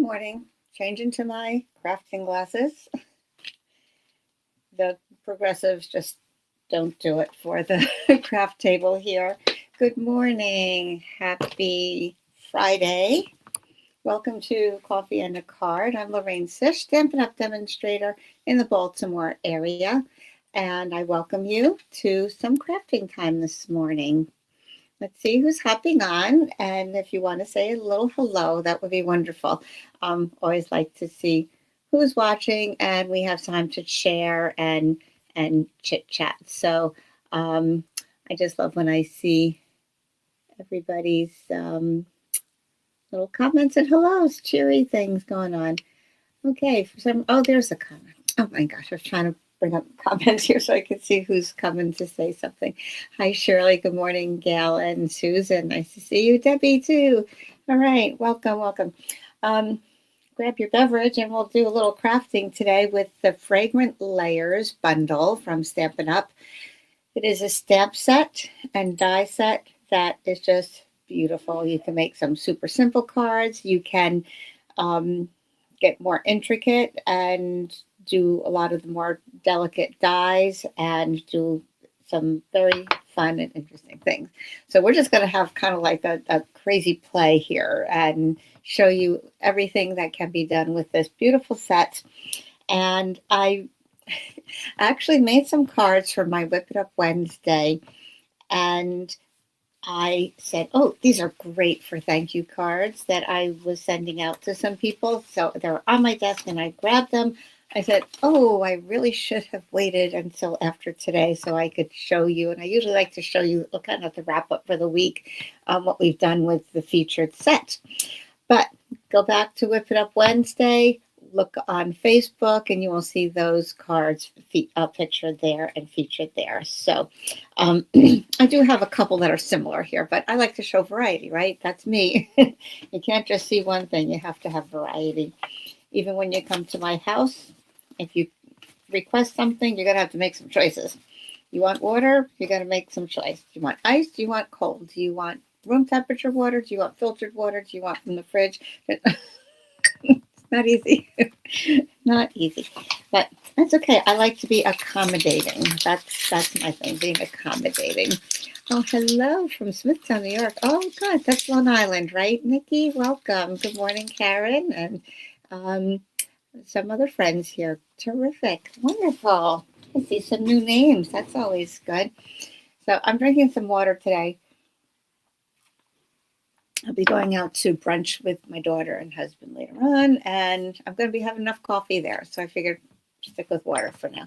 morning. Changing to my crafting glasses. The progressives just don't do it for the craft table here. Good morning. Happy Friday. Welcome to Coffee and a Card. I'm Lorraine Sish, Stampin' Up demonstrator in the Baltimore area. And I welcome you to some crafting time this morning. Let's see who's hopping on. And if you want to say a little hello, that would be wonderful. Always like to see who's watching, and we have time to share and chit chat. So I just love when I see everybody's little comments and hellos, cheery things going on. Okay, there's a comment. Oh my gosh, I was trying to bring up comments here so I can see who's coming to say something. Hi, Shirley. Good morning, Gail and Susan. Nice to see you. Debbie, too. All right. Welcome. Grab your beverage, and we'll do a little crafting today with the Fragrant Layers bundle from Stampin' Up. It is a stamp set and die set that is just beautiful. You can make some super simple cards. You can get more intricate and do a lot of the more delicate dies and do some very fun and interesting things. So we're just going to have kind of like a crazy play here and show you everything that can be done with this beautiful set. And I actually made some cards for my Whip It Up Wednesday, and I said, oh, these are great for thank you cards that I was sending out to some people. So they were on my desk and I grabbed them. I said, oh, I really should have waited until after today so I could show you. And I usually like to show you kind of the wrap up for the week, what we've done with the featured set. But go back to Whip It Up Wednesday, look on Facebook, and you will see those cards pictured there and featured there. So I do have a couple that are similar here, but I like to show variety, right? That's me. You can't just see one thing. You have to have variety. Even when you come to my house, if you request something, you're going to have to make some choices. You want water? You got to make some choice. Do you want ice? Do you want cold? Do you want room temperature water? Do you want filtered water? Do you want from the fridge? It's not easy. Not easy. But that's okay. I like to be accommodating. That's my thing, being accommodating. Oh, hello from Smithtown, New York. Oh, God, that's Long Island, right? Nikki, welcome. Good morning, Karen. And some other friends here. Terrific. Wonderful. I see some new names. That's always good. So I'm drinking some water today. I'll be going out to brunch with my daughter and husband later on, and I'm going to be having enough coffee there. So I figured stick with water for now.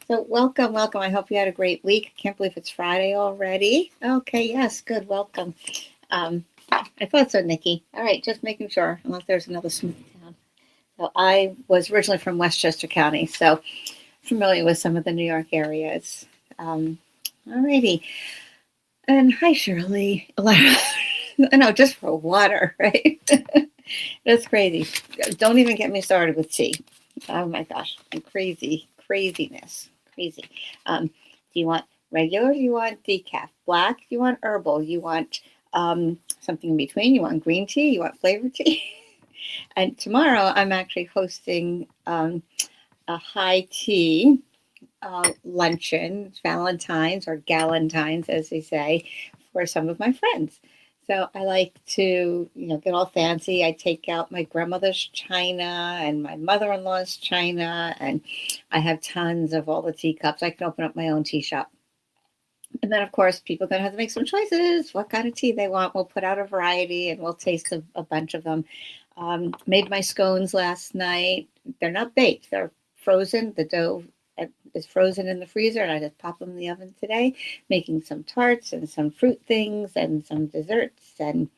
So welcome. I hope you had a great week. I can't believe it's Friday already. Okay, yes, good. Welcome. I thought so, Nikki. All right, just making sure, unless there's another smooth town. So I was originally from Westchester County, so familiar with some of the New York areas. All righty. And hi, Shirley. I know, just for water, right? That's crazy. Don't even get me started with tea. Oh my gosh, craziness. Crazy. Do you want regular? Do you want decaf? Black? Do you want herbal? You want something in between? You want green tea? You want flavored tea? And tomorrow I'm actually hosting a high tea luncheon, Valentine's or Galentine's, as they say, for some of my friends. So I like to, get all fancy. I take out my grandmother's china and my mother-in-law's china, and I have tons of all the teacups. I can open up my own tea shop. And then, of course, people are going to have to make some choices. What kind of tea they want. We'll put out a variety, and we'll taste a bunch of them. Made my scones last night. They're not baked. They're frozen. The dough is frozen in the freezer, and I just pop them in the oven today, making some tarts and some fruit things and some desserts and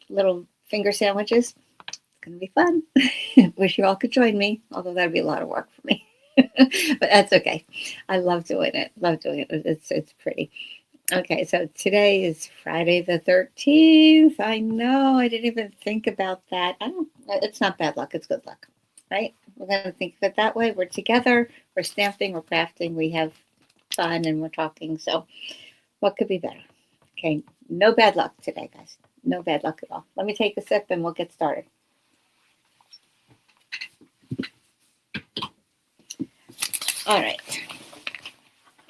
little finger sandwiches. It's going to be fun. Wish you all could join me, although that'd be a lot of work for me. But that's okay. I love doing it. It's pretty. Okay, so today is Friday the 13th. I know, I didn't even think about that. It's not bad luck, it's good luck, right? We're going to think of it that way. We're together, we're stamping, we're crafting, we have fun, and we're talking. So what could be better? Okay, no bad luck today, guys. No bad luck at all. Let me take a sip and we'll get started. All right.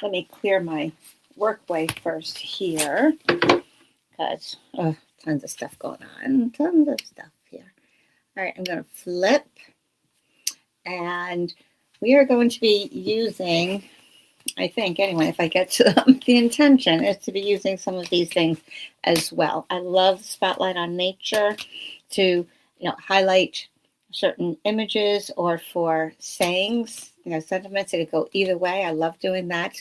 Let me clear my workway first here because tons of stuff going on. Tons of stuff here. All right, I'm going to flip. And we are going to be using, I think anyway, if I get to them, the intention is to be using some of these things as well. I love Spotlight on Nature to, highlight certain images or for sayings, sentiments that could go either way. I love doing that.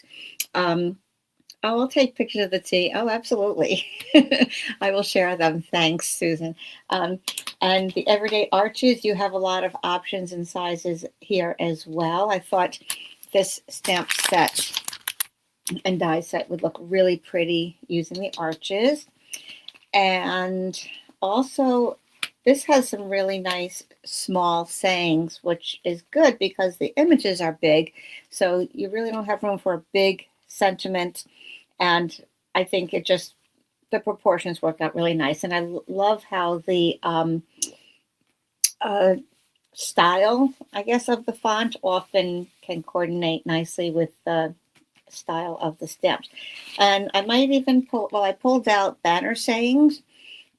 I'll take pictures of the tea. Oh, absolutely. I will share them. Thanks, Susan. And the everyday arches, you have a lot of options and sizes here as well. I thought this stamp set and die set would look really pretty using the arches. And also, this has some really nice small sayings, which is good because the images are big. So you really don't have room for a big sentiment. And I think the proportions work out really nice. And I love how the style, I guess, of the font often can coordinate nicely with the style of the stamps. And I might even I pulled out banner sayings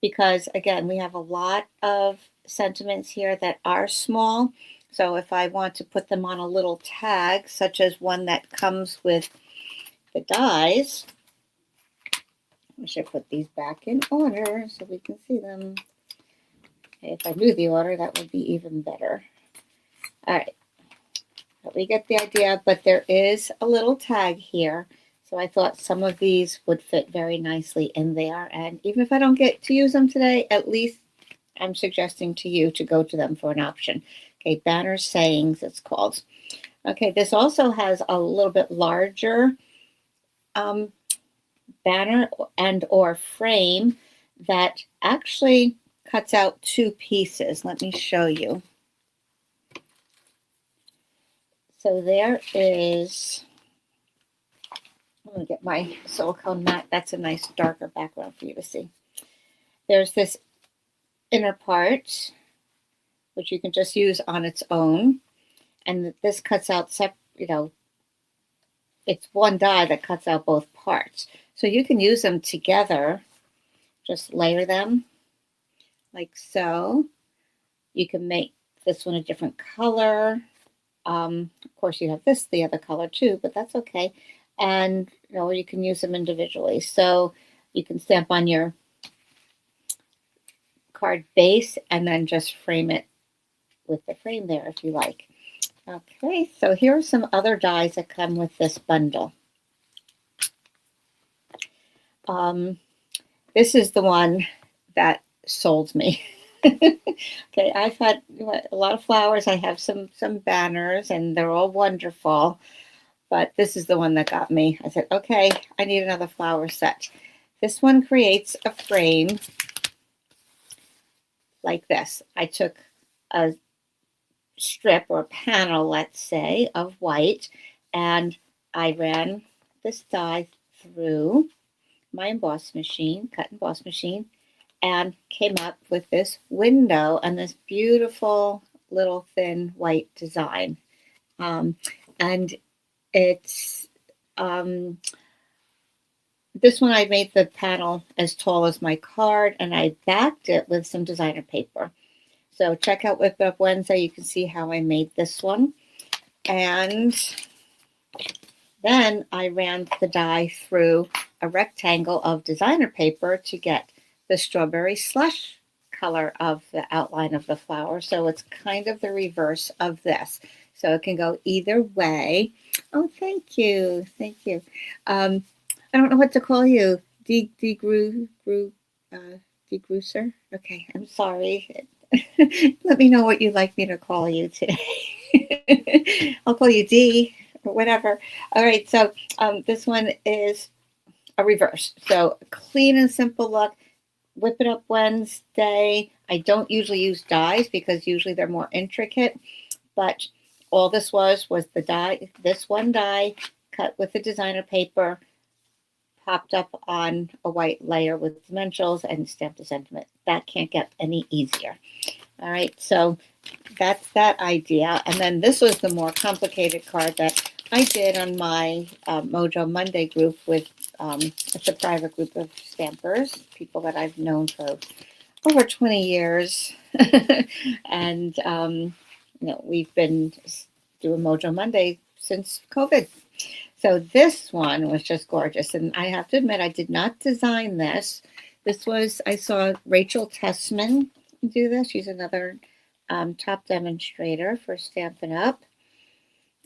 because, again, we have a lot of sentiments here that are small. So if I want to put them on a little tag, such as one that comes with the dies, I should put these back in order so we can see them. If I knew the order, that would be even better. All right, but we get the idea, but there is a little tag here. So I thought some of these would fit very nicely in there. And even if I don't get to use them today, at least I'm suggesting to you to go to them for an option. Okay, banner sayings, it's called. Okay, this also has a little bit larger banner and or frame that actually cuts out two pieces. Let me show you. So there is, I'm going to get my silicone mat. That's a nice darker background for you to see. There's this inner part, which you can just use on its own. And this cuts out, it's one die that cuts out both parts. So you can use them together, just layer them like so. You can make this one a different color. Of course, you have this, the other color too, but that's okay. And you can use them individually. So you can stamp on your card base and then just frame it with the frame there if you like. Okay, so here are some other dies that come with this bundle. This is the one that sold me. Okay, I've had a lot of flowers. I have some banners, and they're all wonderful. But this is the one that got me. I said, okay, I need another flower set. This one creates a frame like this. I took a strip or a panel, let's say, of white, and I ran this die through my emboss machine, cut emboss machine, and came up with this window and this beautiful little thin white design. And it's this one, I made the panel as tall as my card, and I backed it with some designer paper. So check out Whip It Up Wednesday. You can see how I made this one. And then I ran the die through a rectangle of designer paper to get the strawberry slush color of the outline of the flower. So it's kind of the reverse of this. So it can go either way. Oh, thank you. Thank you. I don't know what to call you. Degruser? Okay, I'm sorry. Let me know what you'd like me to call you today. I'll call you D or whatever. All right, so this one is a reverse. So clean and simple look. Whip It Up Wednesday. I don't usually use dies because usually they're more intricate, but all this was the die, this one die cut with the designer paper, popped up on a white layer with dimensionals and stamped a sentiment. That can't get any easier. All right, so that's that idea. And then this was the more complicated card that I did on my Mojo Monday group with, it's a private group of stampers, people that I've known for over 20 years. And, we've been doing Mojo Monday since COVID. So this one was just gorgeous. And I have to admit, I did not design this. This was, I saw Rachel Tessman do this. She's another top demonstrator for Stampin' Up.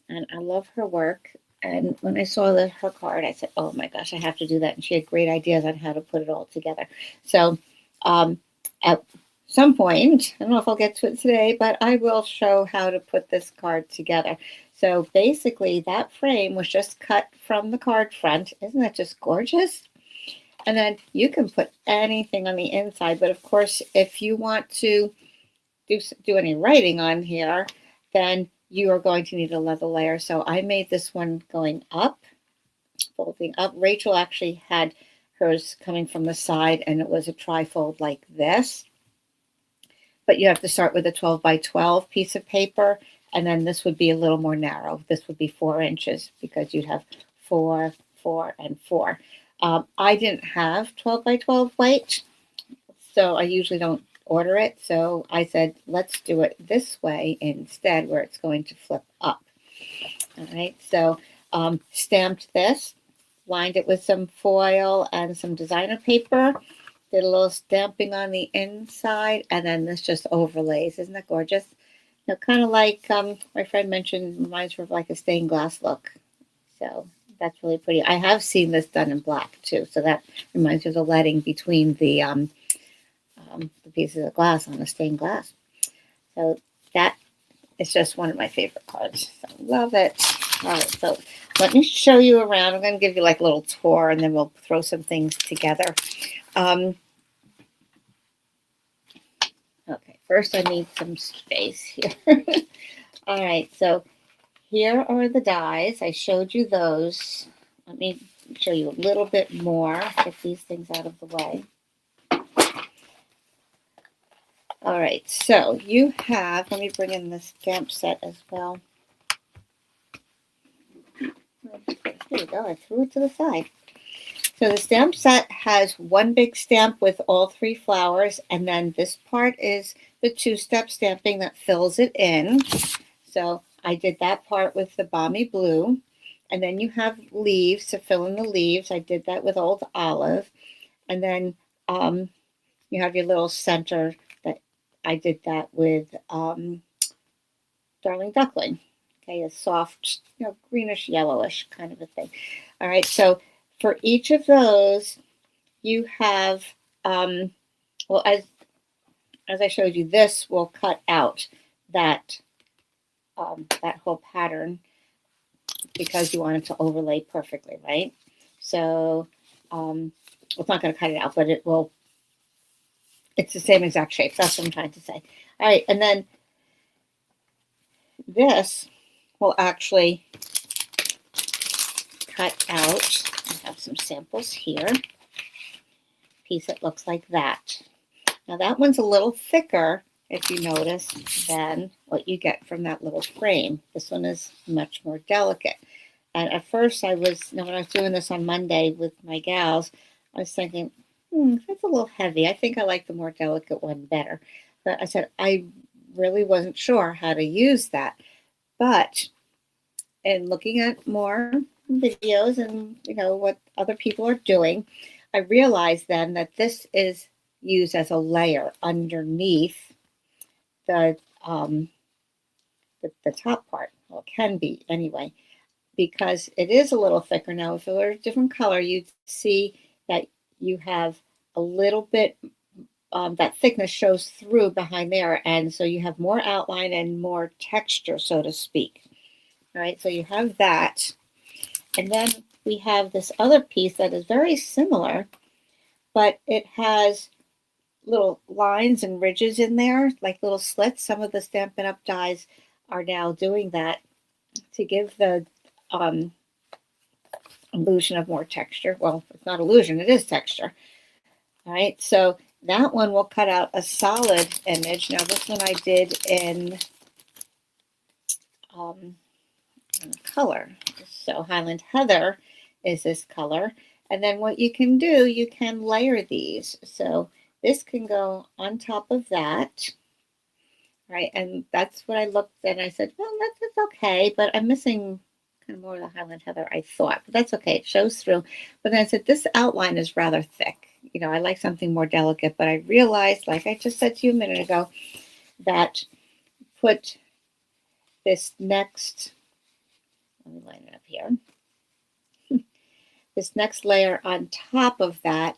And I love her work. And when I saw her card, I said, oh my gosh, I have to do that. And she had great ideas on how to put it all together. So at some point, I don't know if I'll get to it today, but I will show how to put this card together. So basically that frame was just cut from the card front. Isn't that just gorgeous? And then you can put anything on the inside. But of course, if you want to do any writing on here, then you are going to need a leather layer. So I made this one going up, folding up. Rachel actually had hers coming from the side, and it was a tri-fold like this. But you have to start with a 12 by 12 piece of paper, and then this would be a little more narrow. This would be 4 inches because you'd have 4, 4, and 4. I didn't have 12 by 12 weight, so I usually don't order it. So I said, let's do it this way instead, where it's going to flip up. All right, so stamped this, lined it with some foil and some designer paper, did a little stamping on the inside, and then this just overlays. Isn't that gorgeous? Kind of like my friend mentioned, reminds her of like a stained glass look. So that's really pretty. I have seen this done in black too, so that reminds me of the leading between the pieces of glass on the stained glass. So that is just one of my favorite cards. So love it. All right, so let me show you around. I'm going to give you like a little tour, and then we'll throw some things together. Okay, first I need some space here. All right, so here are the dies. I showed you those. Let me show you a little bit more. Get these things out of the way. All right, so you have, let me bring in the stamp set as well. There you go, I threw it to the side. So the stamp set has one big stamp with all 3 flowers, and then this part is the 2-step stamping that fills it in. So I did that part with the Balmy Blue, and then you have leaves to fill in the leaves. I did that with Old Olive, and then you have your little center that I did that with Darling Duckling. Okay, a soft, greenish, yellowish kind of a thing. All right, so for each of those, you have, well, as I showed you, this will cut out that whole pattern because you want it to overlay perfectly, right? So it's not going to cut it out, but it will, it's the same exact shape. That's what I'm trying to say. All right, and then this will actually cut out. I have some samples here. Piece that looks like that. Now that one's a little thicker, if you notice, than what you get from that little frame. This one is much more delicate. And at first I was, when I was doing this on Monday with my gals, I was thinking, that's a little heavy. I think I like the more delicate one better. But I said, I really wasn't sure how to use that. But in looking at more videos and, what other people are doing, I realized then that this is used as a layer underneath the top part. Well, it can be anyway, because it is a little thicker. Now, if it were a different color, you'd see that you have a little bit, that thickness shows through behind there, and so you have more outline and more texture, so to speak. All right, so you have that. And then we have this other piece that is very similar, but it has little lines and ridges in there, like little slits. Some of the Stampin' Up dies are now doing that to give the illusion of more texture. Well, it's not illusion, it is texture. All right, so that one will cut out a solid image. Now this one I did in color. So Highland Heather is this color. And then what you can do, you can layer these. So this can go on top of that, right? And that's what I looked at and I said, well, that's okay, but I'm missing kind of more of the Highland Heather, I thought, but that's okay. It shows through. But then I said, this outline is rather thick. You know, I like something more delicate, but I realized, like I just said to you a minute ago, that put this next, let me line it up here, this next layer on top of that,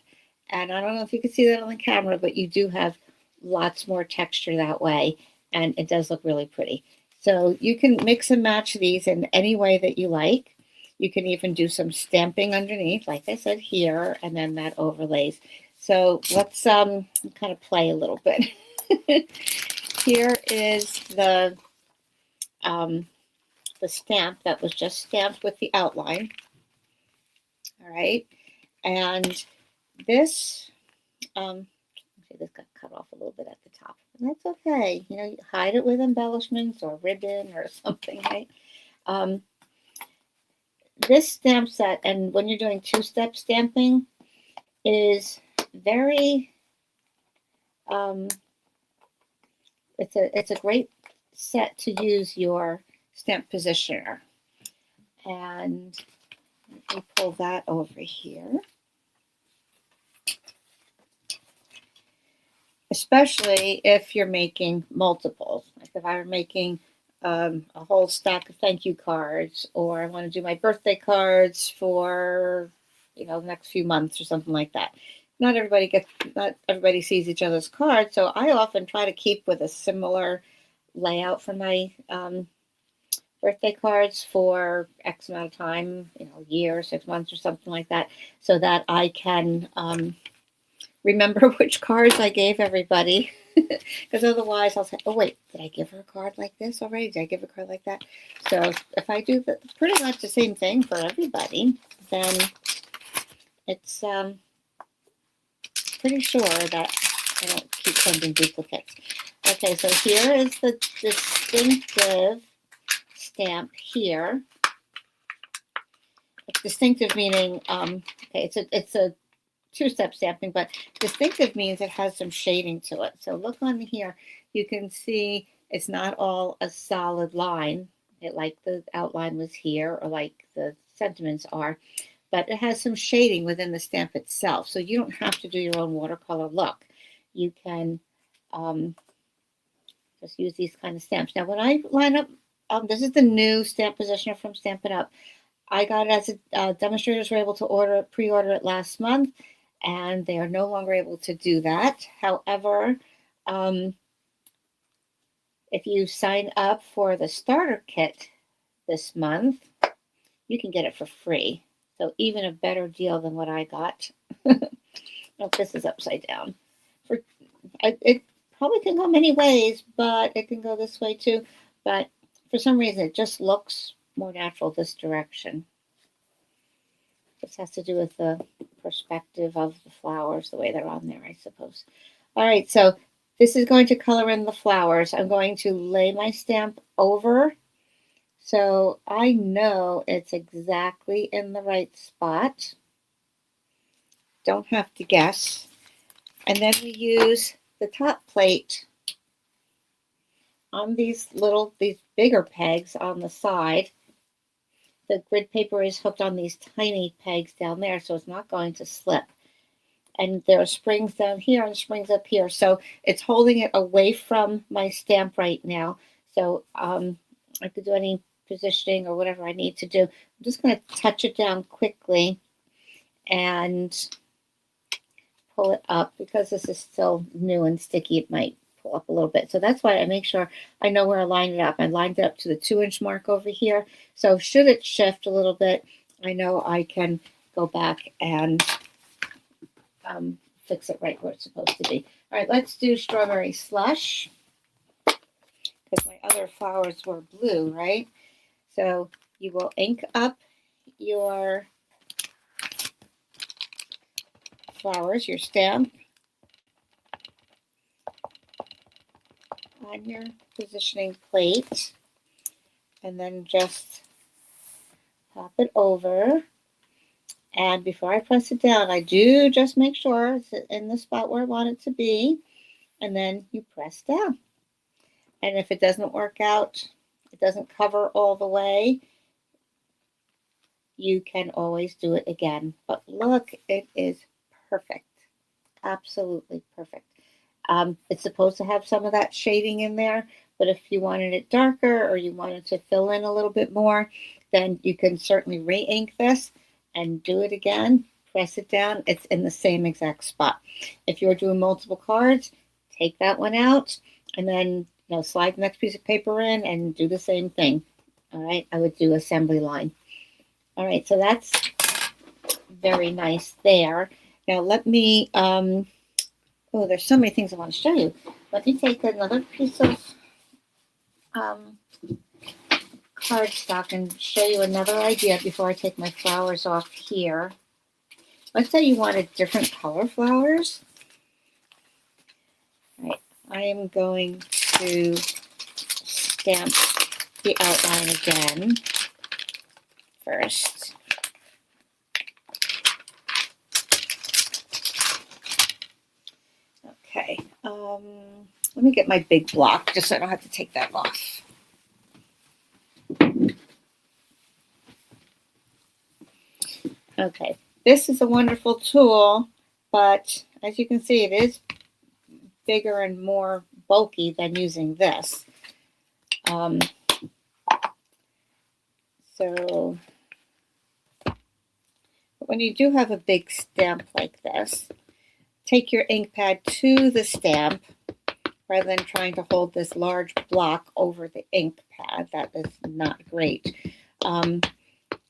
and I don't know if you can see that on the camera, but you do have lots more texture that way, and it does look really pretty. So you can mix and match these in any way that you like. You can even do some stamping underneath, like I said here, and then that overlays. So let's kind of play a little bit. Here is the stamp that was just stamped with the outline. All right, and this, this got cut off a little bit at the top. And that's okay. You know, you hide it with embellishments or ribbon or something, right? This stamp set, and when you're doing two-step stamping, is very, it's a great set to use your stamp positioner. And let me pull that over here. Especially if you're making multiples. Like if I were making a whole stack of thank you cards, or I want to do my birthday cards for, you know, the next few months or something like that. Not everybody sees each other's cards, so I often try to keep with a similar layout for my birthday cards for X amount of time, you know, a year, 6 months or something like that, so that I can remember which cards I gave everybody, because otherwise I'll say, oh wait, did I give her a card like this already? Did I give a card like that? So if I do pretty much the same thing for everybody, then it's pretty sure that I don't keep sending duplicates. Okay, so here is the distinctive stamp here. Distinctive meaning, okay, it's a two-step stamping, but distinctive means it has some shading to it. So look on here, you can see it's not all a solid line, like the outline was here, or like the sentiments are, but it has some shading within the stamp itself. So you don't have to do your own watercolor look. You can just use these kind of stamps. Now, when I line up, this is the new stamp positioner from Stampin' Up. I got it as demonstrators were able to pre-order it last month, and they are no longer able to do that. However, if you sign up for the starter kit this month, you can get it for free. So even a better deal than what I got. Oh, this is upside down. It probably can go many ways, but it can go this way too. But for some reason, it just looks more natural this direction. This has to do with the perspective of the flowers, the way they're on there, I suppose. All right, so this is going to color in the flowers. I'm going to lay my stamp over so I know it's exactly in the right spot. Don't have to guess. And then we use the top plate on these bigger pegs on the side. The grid paper is hooked on these tiny pegs down there, so it's not going to slip. And there are springs down here and springs up here, so it's holding it away from my stamp right now. So I could do any positioning or whatever I need to do. I'm just going to touch it down quickly and pull it up, because this is still new and sticky. It might pull up a little bit. So that's why I make sure I know where I lined it up. I lined it up to the 2-inch mark over here. So should it shift a little bit, I know I can go back and fix it right where it's supposed to be. All right, let's do Strawberry Slush, because my other flowers were blue, right? So you will ink up your flowers, your stamp, on your positioning plate, and then just pop it over. And before I press it down, I do just make sure it's in the spot where I want it to be, and then you press down. And if it doesn't work out, it doesn't cover all the way, you can always do it again. But look, it is perfect. Absolutely perfect. It's supposed to have some of that shading in there, but if you wanted it darker or you wanted to fill in a little bit more, then you can certainly re-ink this and do it again. Press it down. It's in the same exact spot. If you're doing multiple cards, take that one out and then slide the next piece of paper in and do the same thing. All right, I would do assembly line. All right, so that's very nice there. Now let me, oh, there's so many things I want to show you. Let me take another piece of cardstock and show you another idea before I take my flowers off here. Let's say you wanted different color flowers. All right, I am going to stamp the outline again first. Okay, let me get my big block just so I don't have to take that off. Okay, this is a wonderful tool, but as you can see, it is bigger and more bulky than using this. So when you do have a big stamp like this, take your ink pad to the stamp rather than trying to hold this large block over the ink pad. That is not great.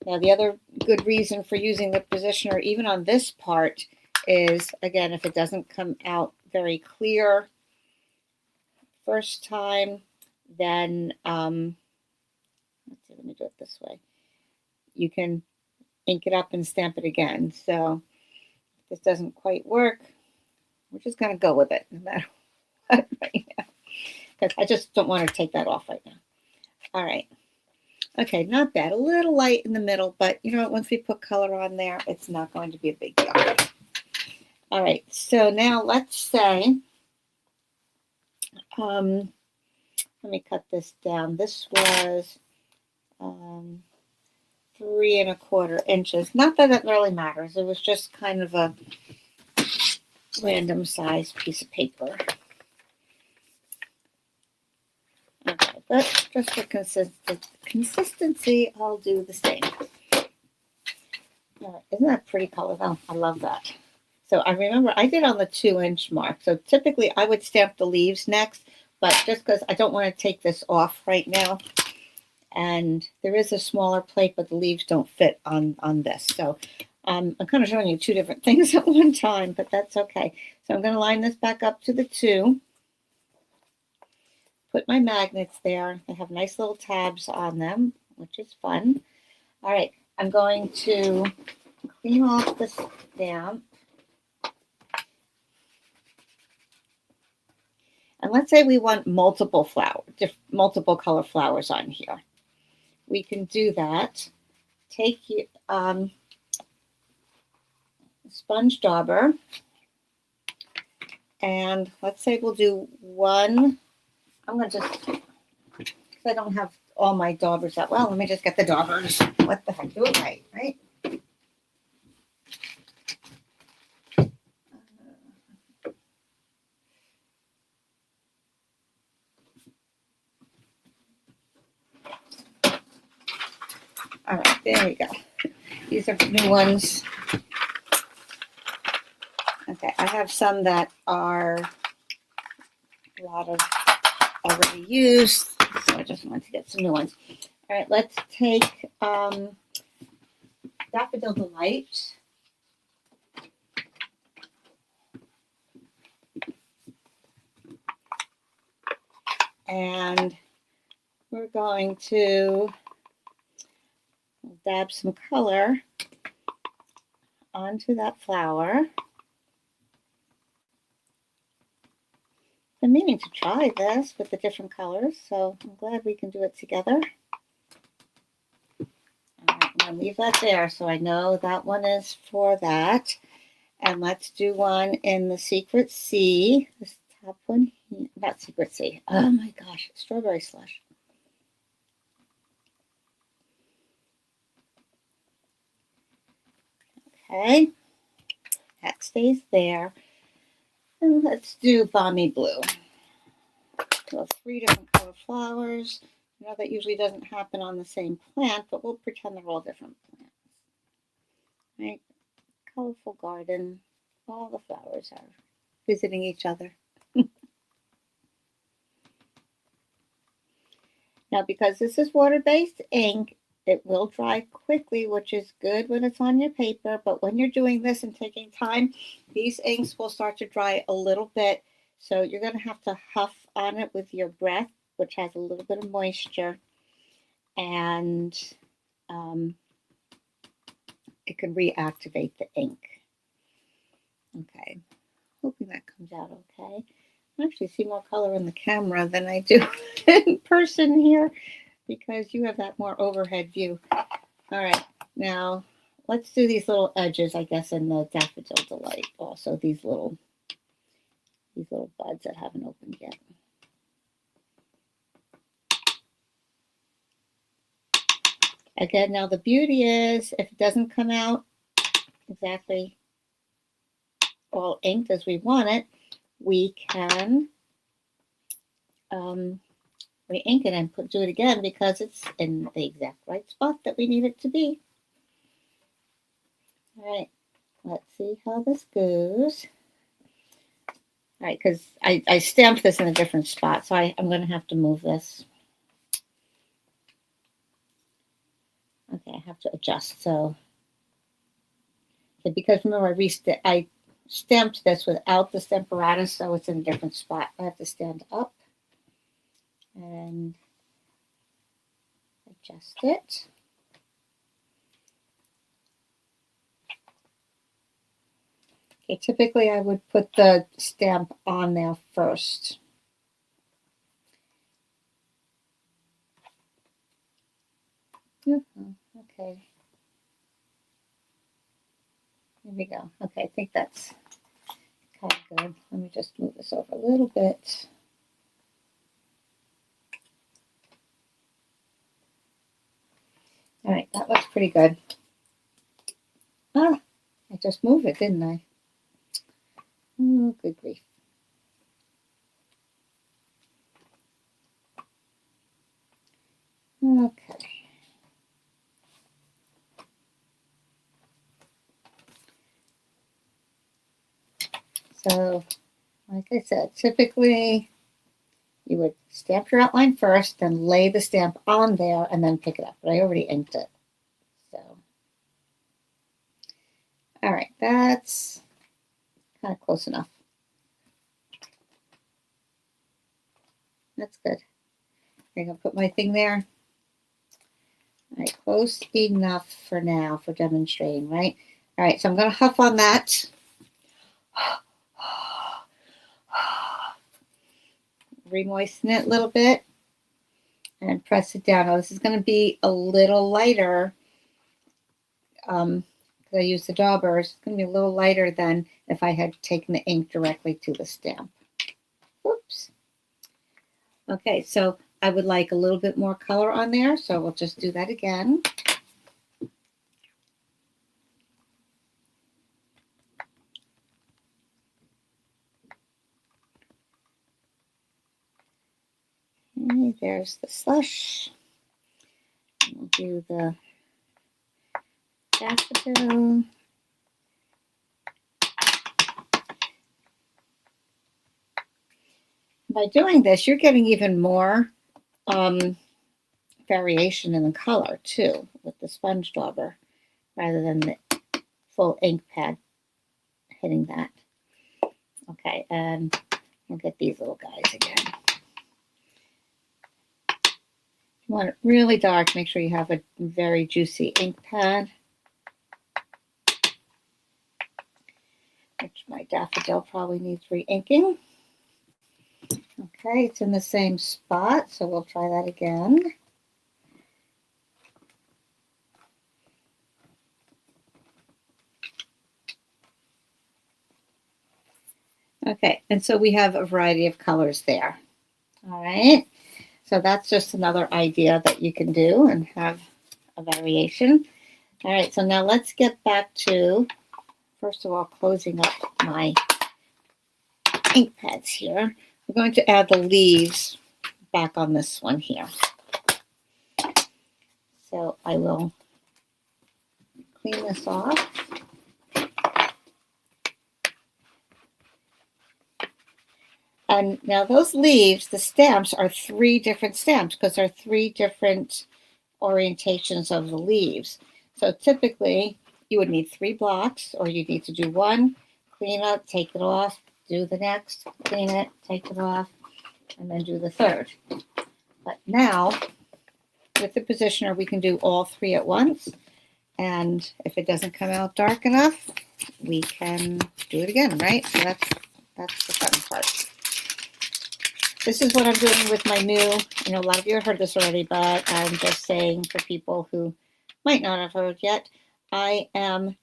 Now, the other good reason for using the positioner, even on this part, is, again, if it doesn't come out very clear first time, then, let's see, let me do it this way. You can ink it up and stamp it again. So if this doesn't quite work, we're just going to go with it no matter what right now, because I just don't want to take that off right now. All right. Okay, not bad. A little light in the middle, but you know what? Once we put color on there, it's not going to be a big deal. All right, so now let's say, let me cut this down. This was 3 1/4 inches. Not that it really matters. It was just kind of a random size piece of paper. Okay, but just for consistency, I'll do the same. All right, isn't that pretty color though? I love that. So I remember I did on the 2-inch mark. So typically I would stamp the leaves next, but just because I don't want to take this off right now. And there is a smaller plate, but the leaves don't fit on this. So I'm kind of showing you 2 different things at one time, but that's okay. So I'm going to line this back up to the 2. Put my magnets there. They have nice little tabs on them, which is fun. All right, I'm going to clean off the stamp. And let's say we want multiple color flowers on here. We can do that. Take sponge dauber, and let's say we'll do one. I'm going to just, because I don't have all my daubers that well, let me just get the daubers. What the heck, do it right? All right, there we go. These are new ones. Okay, I have some that are a lot of already used, so I just wanted to get some new ones. All right, let's take Daffodil Delight. And we're going to dab some color onto that flower. been meaning to try this with the different colors, so I'm glad we can do it together. All right, I'm going to leave that there so I know that one is for that. And let's do one in the Secret C. This top one, not Secret C. Oh my gosh, Strawberry Slush. Okay, that stays there. And let's do Balmy Blue. So 3 different colored flowers. I know that usually doesn't happen on the same plant, but we'll pretend they're all different plants. Right? Colorful garden. All the flowers are visiting each other. Now, because this is water-based ink, it will dry quickly, which is good when it's on your paper. But when you're doing this and taking time, these inks will start to dry a little bit. So you're going to have to huff on it with your breath, which has a little bit of moisture. And it can reactivate the ink. Okay, hoping that comes out okay. I actually see more color in the camera than I do in person here because you have that more overhead view. All right, now let's do these little edges, I guess, in the Daffodil Delight. Also, these little buds that haven't opened yet. Again, now the beauty is if it doesn't come out exactly all inked as we want it, we can re-ink it and do it again because it's in the exact right spot that we need it to be. All right, let's see how this goes. All right, because I stamped this in a different spot, so I'm going to have to move this. Okay, I have to adjust. So, okay, because remember I stamped this without the stamparatus, so it's in a different spot. I have to stand up and adjust it. Okay, typically I would put the stamp on there first. Okay. There we go. Okay, I think that's kind of good. Let me just move this over a little bit. All right, that looks pretty good. Ah, I just moved it, didn't I? Oh, good grief. Okay. So, like I said, typically you would stamp your outline first, then lay the stamp on there, and then pick it up. But I already inked it. So, all right, that's kind of close enough. That's good. I'm going to put my thing there. All right, close enough for now for demonstrating, right? All right, so I'm going to huff on that. Remoisten it a little bit and press it down. Now, this is going to be a little lighter because I use the daubers. It's going to be a little lighter than if I had taken the ink directly to the stamp. Whoops. Okay, so I would like a little bit more color on there, so we'll just do that again. Okay, there's the slush. We'll do the daffodil. By doing this, you're getting even more variation in the color too with the sponge dauber rather than the full ink pad hitting that. Okay, and we'll get these little guys again. If you want it really dark, make sure you have a very juicy ink pad. Which my daffodil probably needs re-inking. Okay, it's in the same spot, so we'll try that again. Okay, and so we have a variety of colors there. All right, so that's just another idea that you can do and have a variation. All right, so now let's get back to, first of all, closing up my ink pads here. We're going to add the leaves back on this one here. So I will clean this off. And now those leaves, the stamps, are 3 different stamps because there are 3 different orientations of the leaves. So typically you would need 3 blocks, or you need to do 1, clean up, take it off, do the next, clean it, take it off, and then do the 3rd. But now with the positioner, we can do all 3 at once. And if it doesn't come out dark enough, we can do it again, right? So that's the fun part. This is what I'm doing with my new, a lot of you have heard this already, but I'm just saying for people who might not have heard yet, I am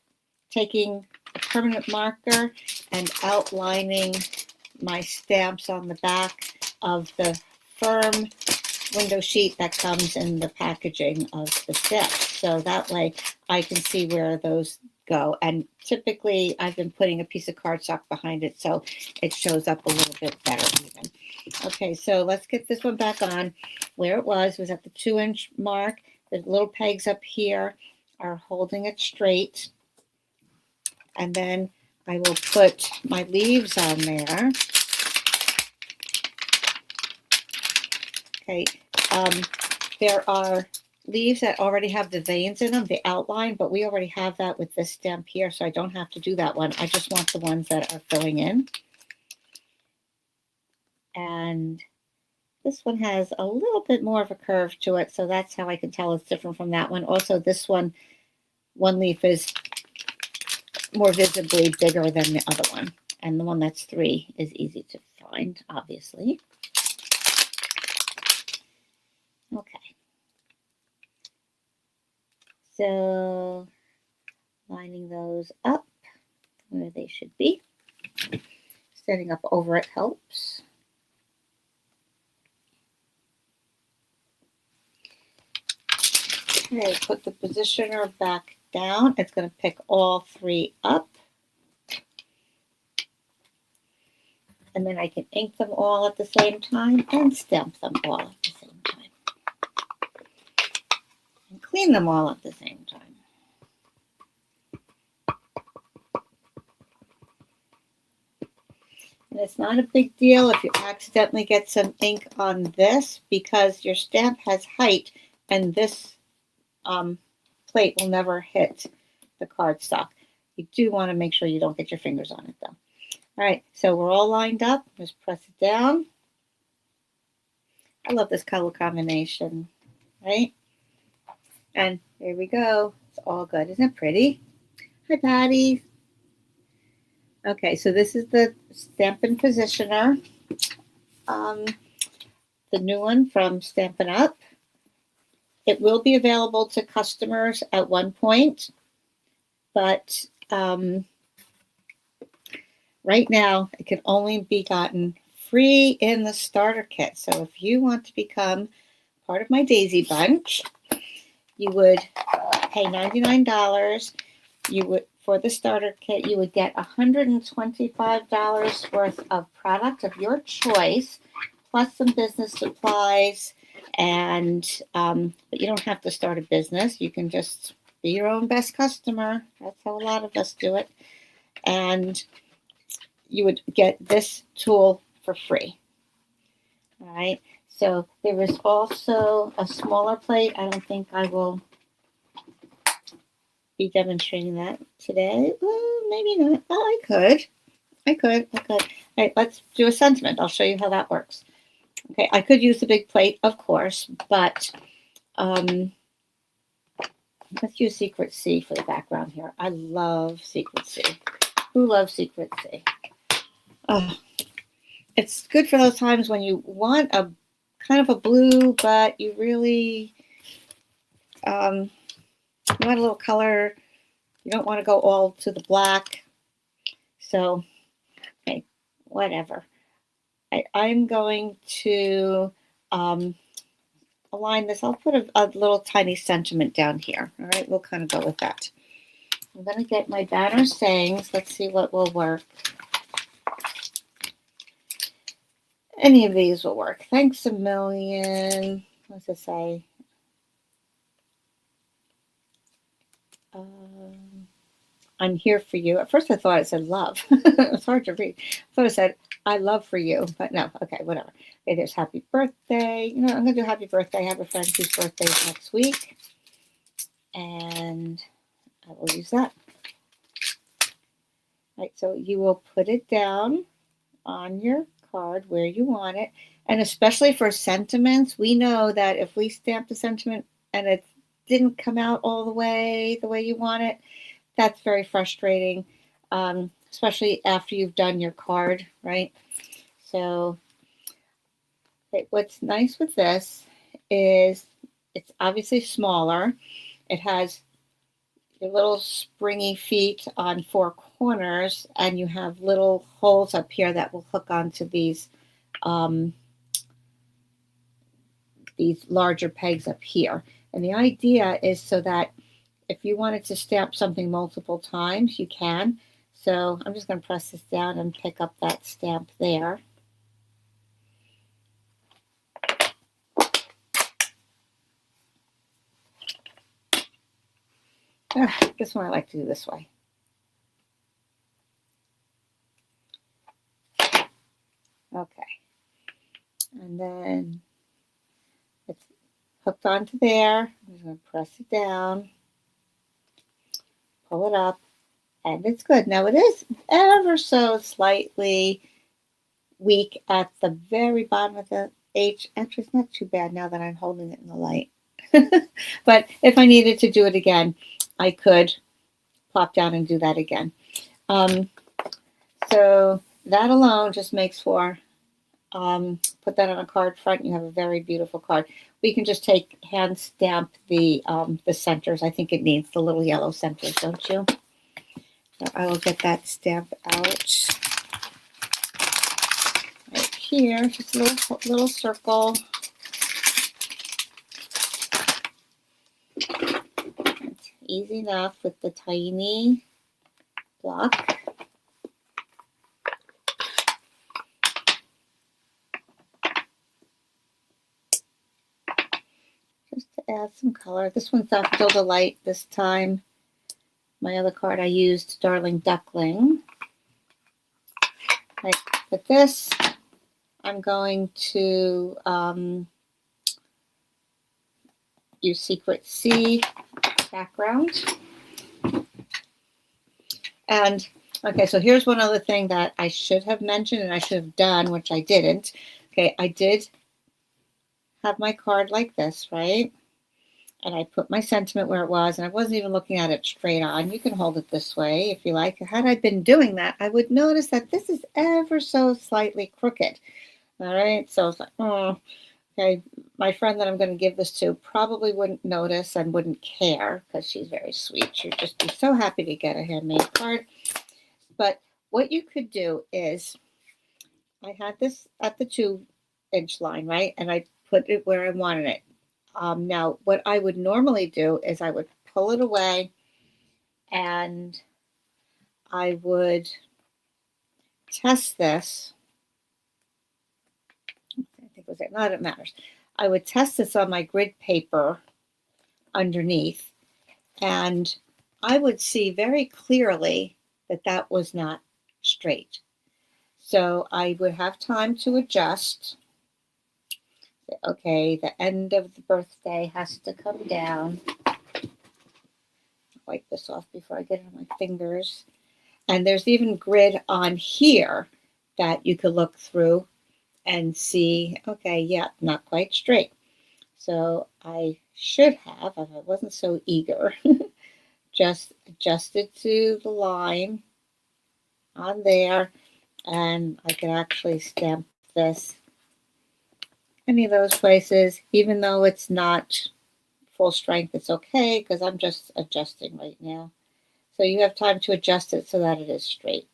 taking a permanent marker and outlining my stamps on the back of the firm window sheet that comes in the packaging of the stamps. So that way I can see where those go. And typically I've been putting a piece of cardstock behind it so it shows up a little bit better even. Okay, so let's get this one back on. Where it was at the 2-inch mark. The little pegs up here are holding it straight. And then I will put my leaves on there. Okay, there are leaves that already have the veins in them, the outline, but we already have that with this stamp here, so I don't have to do that one. I just want the ones that are filling in. And this one has a little bit more of a curve to it, so that's how I can tell it's different from that one. Also, this one leaf is more visibly bigger than the other one, and the one that's 3 is easy to find, obviously. Okay. So lining those up where they should be. Standing up over it helps. Okay, put the positioner back down. It's going to pick all 3 up. And then I can ink them all at the same time and stamp them all at the same time. And clean them all at the same time. And it's not a big deal if you accidentally get some ink on this because your stamp has height and this plate will never hit the cardstock. You do want to make sure you don't get your fingers on it though. All right, so we're all lined up. Just press it down. I love this color combination, right? And there we go. It's all good. Isn't it pretty? Hi, Patty. Okay, so this is the Stampin' Positioner, the new one from Stampin' Up. It will be available to customers at one point, but right now it can only be gotten free in the starter kit. So if you want to become part of my Daisy Bunch, you would pay $99. You would, for the starter kit, you would get $125 worth of product of your choice, plus some business supplies. And but you don't have to start a business. You can just be your own best customer. That's how a lot of us do it. And you would get this tool for free. All right. So there is also a smaller plate. I don't think I will be demonstrating that today. Well, maybe not. Oh, I could. All right, let's do a sentiment. I'll show you how that works. Okay, I could use the big plate, of course, but let's use Secret C for the background here. I love Secret C. Who loves Secret C? Oh, it's good for those times when you want a kind of a blue, but you really you want a little color. You don't want to go all to the black. So, okay, whatever. I'm going to align this. I'll put a little tiny sentiment down here. All right, we'll kind of go with that. I'm going to get my banner sayings. Let's see what will work. Any of these will work. Thanks a million. What's it say? I'm here for you. At first I thought it said love. It's hard to read. I thought it said I love for you, but no. Okay, whatever. Okay, there's happy birthday. You know, I'm going to do happy birthday. I have a friend whose birthday is next week. And I will use that. Right, so you will put it down on your card where you want it. And especially for sentiments, we know that if we stamp the sentiment and it didn't come out all the way you want it, that's very frustrating, especially after you've done your card, right? So what's nice with this is it's obviously smaller. It has your little springy feet on four corners, and you have little holes up here that will hook onto these larger pegs up here. And the idea is so that if you wanted to stamp something multiple times, you can. So I'm just going to press this down and pick up that stamp there. This one I like to do this way. Okay. And then it's hooked onto there. I'm just going to press it down, pull it up, and it's good. Now it is ever so slightly weak at the very bottom of the H. Actually, it's not too bad now that I'm holding it in the light. But if I needed to do it again, I could plop down and do that again. So that alone just makes for, put that on a card front, you have a very beautiful card. We can just hand stamp the centers. I think it needs the little yellow centers, don't you? So I will get that stamp out right here, just a little circle. It's easy enough with the tiny block. Just to add some color. This one's Still Delight this time. My other card I used Darling Duckling. Right. With this, I'm going to use Secret C background. And okay, so here's one other thing that I should have mentioned and I should have done, which I didn't. Okay, I did have my card like this, right? And I put my sentiment where it was, and I wasn't even looking at it straight on. You can hold it this way if you like. Had I been doing that, I would notice that this is ever so slightly crooked. All right, so it's like, oh, okay. My friend that I'm going to give this to probably wouldn't notice and wouldn't care because she's very sweet. She'd just be so happy to get a handmade card. But what you could do is, I had this at the 2-inch line, right? And I put it where I wanted it. Now, what I would normally do is I would pull it away and I would test this. I think it was it. Not it matters. I would test this on my grid paper underneath, and I would see very clearly that that was not straight. So I would have time to adjust. Okay, the end of the birthday has to come down. Wipe this off before I get it on my fingers. And there's even grid on here that you could look through and see, okay, yeah, not quite straight. So I should have, if I wasn't so eager, just adjusted to the line on there. and I can actually stamp this any of those places, even though it's not full strength, it's okay because I'm just adjusting right now. So you have time to adjust it so that it is straight.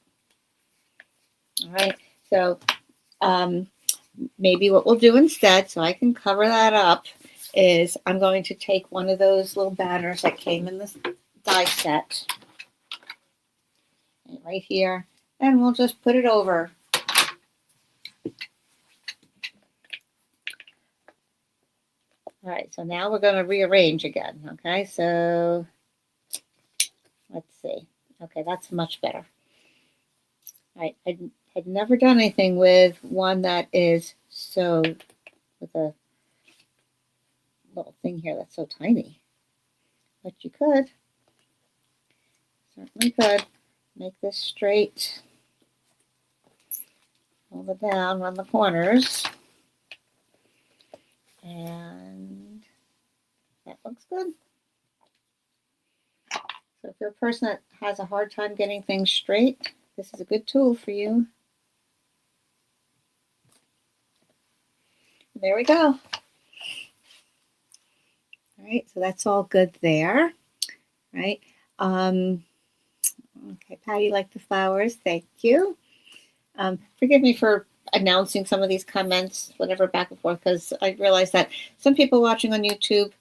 All right, so maybe what we'll do instead, so I can cover that up, is I'm going to take one of those little banners that came in this die set right here, and we'll just put it over. All right, so now we're going to rearrange again, okay? So let's see. Okay, that's much better. All right, I had never done anything with one that is so, with a little thing here that's so tiny. But you could, certainly could, make this straight, hold it down, run the corners, and that looks good. So if you're a person that has a hard time getting things straight, this is a good tool for you. There we go. All right, so that's all good there, right? Okay, Patty liked the flowers. Thank you. Forgive me for announcing some of these comments, whatever, back and forth, because I realize that some people watching on YouTube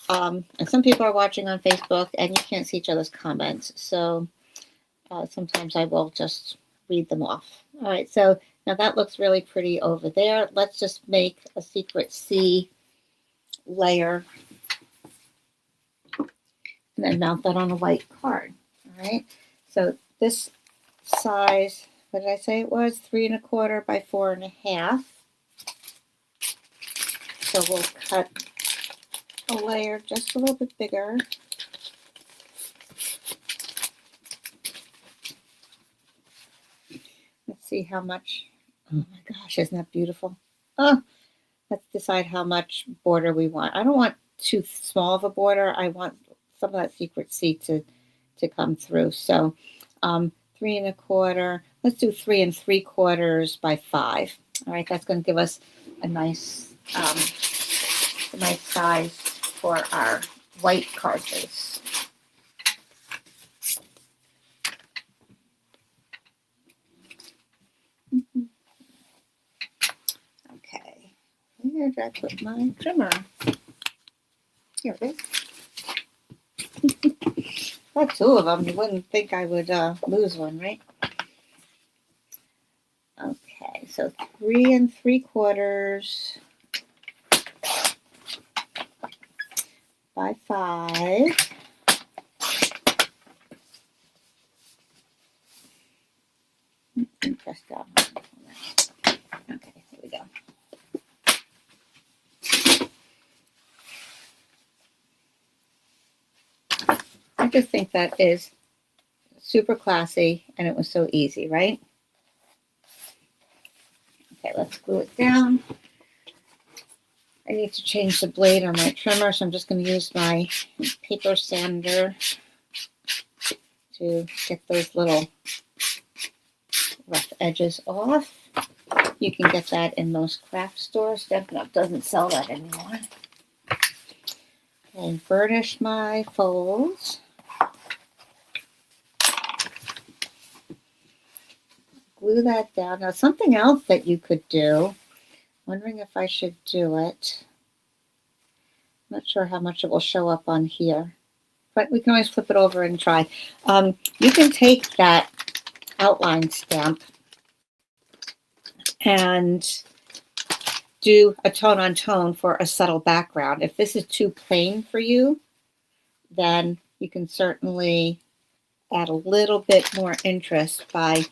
and some people are watching on Facebook, and you can't see each other's comments. So sometimes I will just read them off. All right, so now that looks really pretty over there. Let's just make a secret C layer and then mount that on a white card. All right, so this size, what did I say it was? 3 1/4 by 4 1/2. So we'll cut a layer just a little bit bigger. Let's see how much. Oh my gosh, isn't that beautiful? Oh, let's decide how much border we want. I don't want too small of a border. I want some of that secret C to come through. So 3 1/4. Let's do 3 3/4 by 5. All right, that's going to give us a nice size for our white card base. Okay, where did I put my trimmer? Here it is. Got 2 of them. You wouldn't think I would lose one, right? Okay, so 3 3/4 by 5. Press down. Okay, here we go. I just think that is super classy, and it was so easy, right? Okay, let's glue it down. I need to change the blade on my trimmer, so I'm just going to use my paper sander to get those little rough edges off. You can get that in most craft stores. Stampin' Up doesn't sell that anymore. And burnish my folds. Glue that down. Now, something else that you could do, wondering if I should do it. I'm not sure how much it will show up on here, but we can always flip it over and try. You can take that outline stamp and do a tone on tone for a subtle background. If this is too plain for you, then you can certainly add a little bit more interest by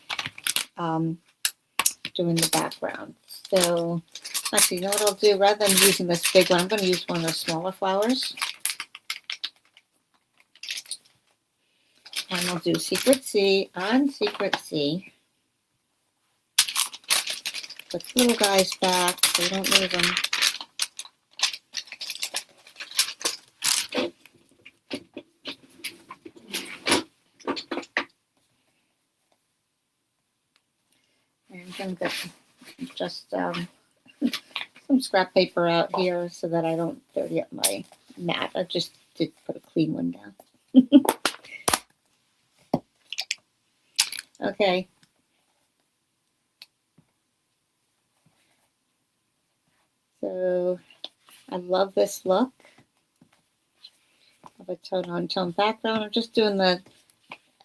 doing the background. So actually, you know what I'll do? Rather than using this big one, I'm going to use one of the smaller flowers. And I'll do secret C on secret C. Put the little guys back so you don't lose them. I'm going to get just some scrap paper out here so that I don't dirty up my mat. I just did put a clean one down. Okay. So I love this look of a tone-on-tone background. I'm just doing the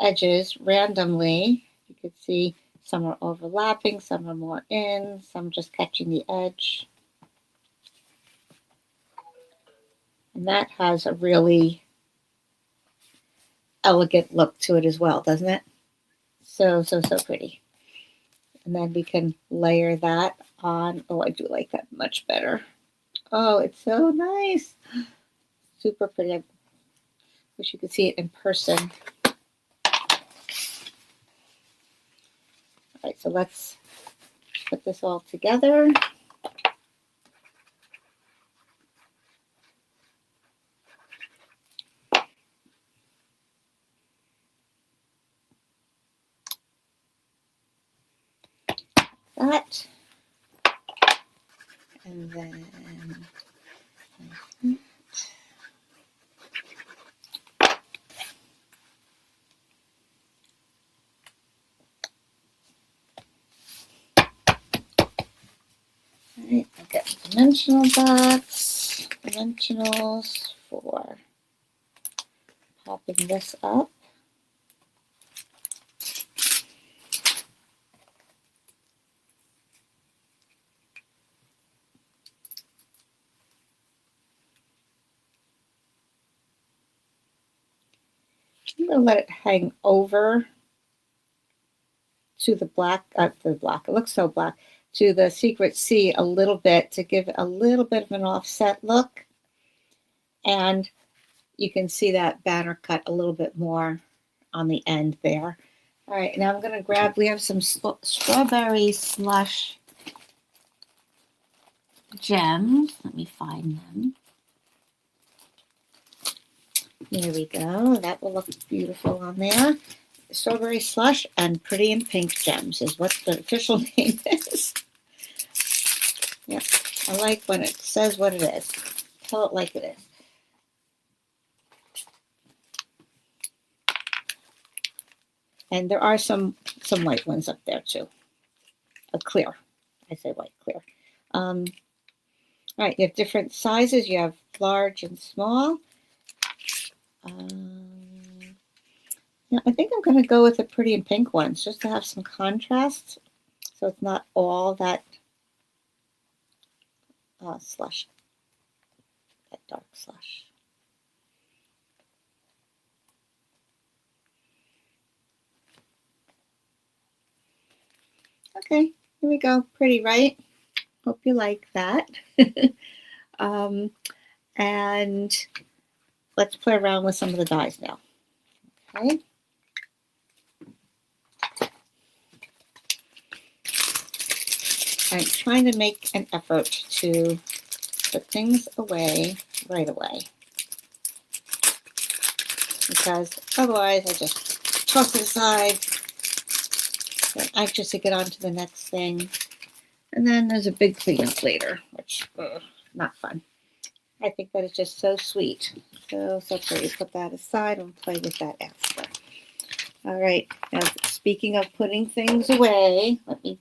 edges randomly. You could see some are overlapping, some are more in, some just catching the edge. And that has a really elegant look to it as well, doesn't it? So pretty. And then we can layer that on. Oh, I do like that much better. Oh, it's so nice. Super pretty. I wish you could see it in person. All right, so let's put this all together. That. And then Alright, I'll get a dimensional box, dimensionals for popping this up. I'm going to let it hang over to the black, it looks so black, to the Secret C a little bit to give it a little bit of an offset look. And you can see that banner cut a little bit more on the end there. All right, now I'm going to grab, we have some strawberry slush gems. Let me find them. There we go. That will look beautiful on there. Strawberry slush and pretty in pink gems is what the official name is. Yep, I like when it says what it is. Tell it like it is. And there are some white ones up there too. Clear. I say white, clear. All right, you have different sizes. You have large and small. Yeah, I think I'm going to go with the pretty and pink ones just to have some contrast, so it's not all that slush, that dark slush. Okay, here we go. Pretty, right? Hope you like that. And let's play around with some of the dyes now. Okay. I'm trying to make an effort to put things away right away, because otherwise I just toss it aside. I'm anxious to get on to the next thing, and then there's a big cleanup later, which not fun. I think that is just so sweet, so pretty. Put that aside and play with that after. All right, now speaking of putting things away, let me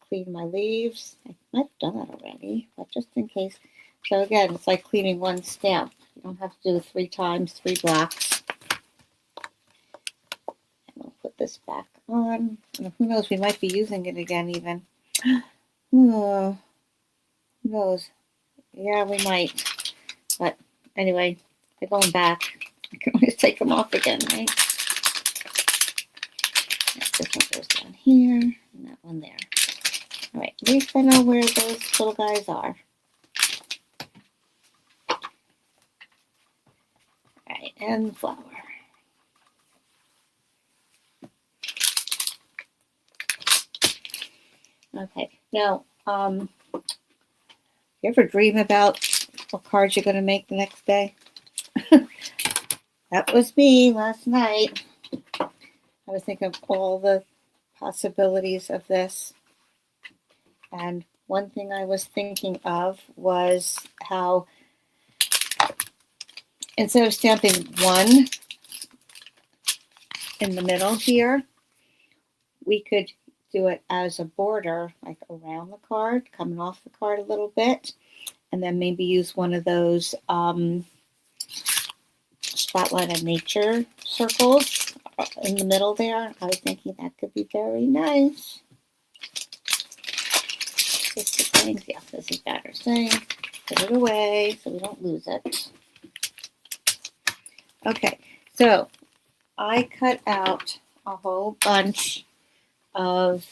clean my leaves. I might have done that already, but just in case. So again, it's like cleaning one stamp. You don't have to do 3 times 3 blocks. And we'll put this back on. And who knows, we might be using it again even. Who knows? Yeah, we might. But anyway, they're going back. I can always take them off again, right? This one goes down here, and that one there. All right, at least I know where those little guys are. All right, and the flower. Okay, now, you ever dream about what cards you're going to make the next day? That was me last night. I was thinking of all the possibilities of this. And one thing I was thinking of was how instead of stamping one in the middle here, we could do it as a border, like around the card, coming off the card a little bit, and then maybe use one of those Spotlight of Nature circles in the middle there. I was thinking that could be very nice. This is saying, yeah, this is better saying. Put it away so we don't lose it. Okay, so I cut out a whole bunch of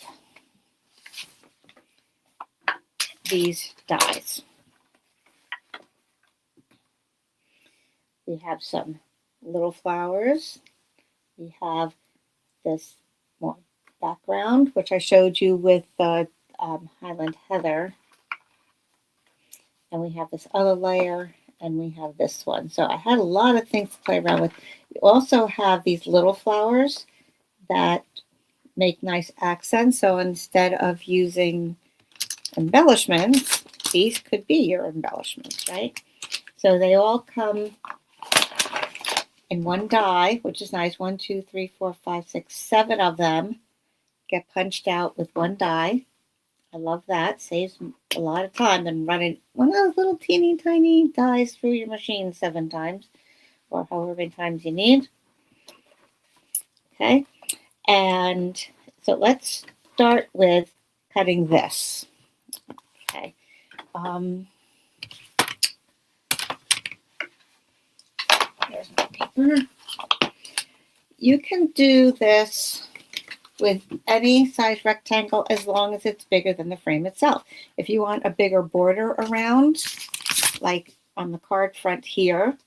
these dies. We have some little flowers. We have this more background, which I showed you with the Highland Heather. And we have this other layer, and we have this one. So I had a lot of things to play around with. You also have these little flowers that make nice accents. So instead of using embellishments, these could be your embellishments, right? So they all come in one die, which is nice. 1, 2, 3, 4, 5, 6, 7 of them get punched out with one die. I love that. Saves a lot of time than running one of those little teeny tiny dies through your machine 7 times or however many times you need. Okay. And so let's start with cutting this. Okay. Here's my paper. You can do this with any size rectangle as long as it's bigger than the frame itself. If you want a bigger border around, like on the card front here,